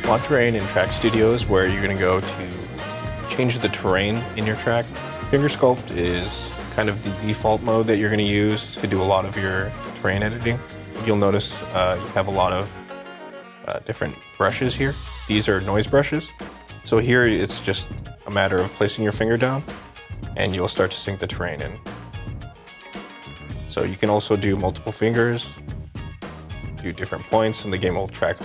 Mod terrain in track studios where you're going to go to change the terrain in your track. Finger sculpt is kind of the default mode that you're going to use to do a lot of your terrain editing. You'll notice you have a lot of different brushes here. These are noise brushes. So here it's just a matter of placing your finger down and you'll start to sync the terrain in. So you can also do multiple fingers, do different points, and the game will track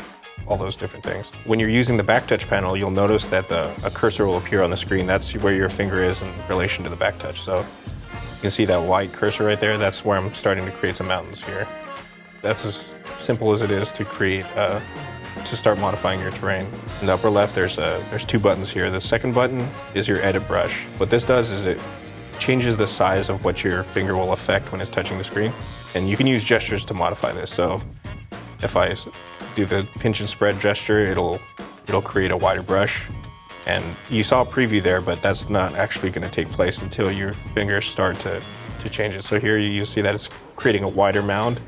all those different things. When you're using the back touch panel, you'll notice that a cursor will appear on the screen. That's where your finger is in relation to the back touch. So you can see that white cursor right there. That's where I'm starting to create some mountains here. That's as simple as it is to create, to start modifying your terrain. In the upper left, there's two buttons here. The second button is your edit brush. What this does is it changes the size of what your finger will affect when it's touching the screen. And you can use gestures to modify this. So if I do the pinch and spread gesture, it'll create a wider brush. And you saw a preview there, but that's not actually going to take place until your fingers start to change it. So here you see that it's creating a wider mound.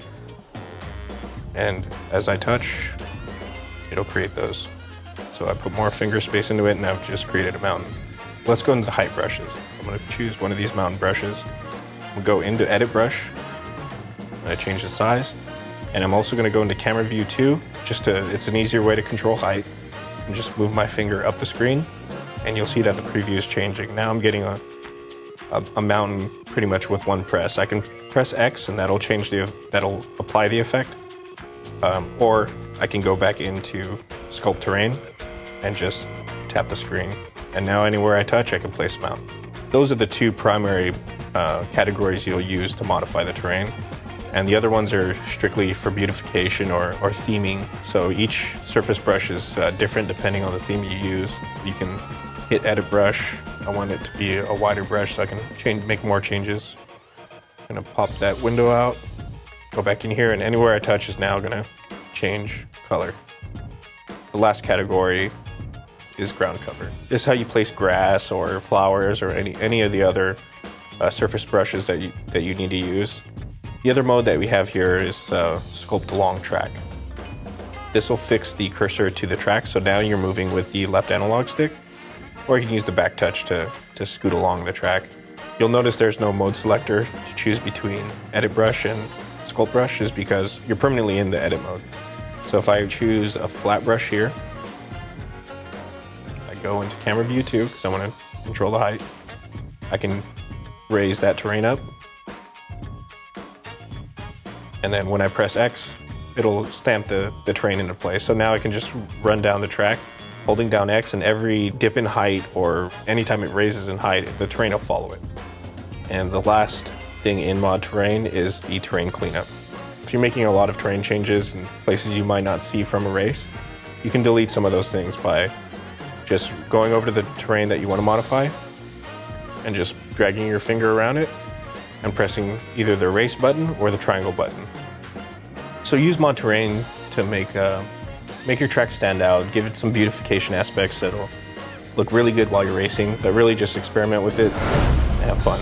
And as I touch, it'll create those. So I put more finger space into it and I've just created a mountain. Let's go into the height brushes. I'm going to choose one of these mountain brushes. We'll go into edit brush. I'm going to change the size. And I'm also going to go into camera view 2, it's an easier way to control height. And just move my finger up the screen and you'll see that the preview is changing. Now I'm getting a mountain pretty much with one press. I can press X and that'll apply the effect. Or I can go back into sculpt terrain and just tap the screen. And now anywhere I touch, I can place a mountain. Those are the two primary categories you'll use to modify the terrain. And the other ones are strictly for beautification or theming. So each surface brush is different depending on the theme you use. You can hit edit brush. I want it to be a wider brush so I can make more changes. I'm gonna pop that window out, go back in here, and anywhere I touch is now gonna change color. The last category is ground cover. This is how you place grass or flowers or any of the other surface brushes that you need to use. The other mode that we have here is sculpt along track. This will fix the cursor to the track, so now you're moving with the left analog stick, or you can use the back touch to scoot along the track. You'll notice there's no mode selector to choose between edit brush and sculpt brush, is because you're permanently in the edit mode. So if I choose a flat brush here, I go into camera view 2 because I want to control the height. I can raise that terrain up. And then when I press X, it'll stamp the terrain into place. So now I can just run down the track, holding down X, and every dip in height or anytime it raises in height, the terrain will follow it. And the last thing in mod terrain is the terrain cleanup. If you're making a lot of terrain changes in places you might not see from a race, you can delete some of those things by just going over to the terrain that you want to modify and just dragging your finger around it and pressing either the erase button or the triangle button. So use mod terrain to make your track stand out, give it some beautification aspects that'll look really good while you're racing, but really just experiment with it and have fun.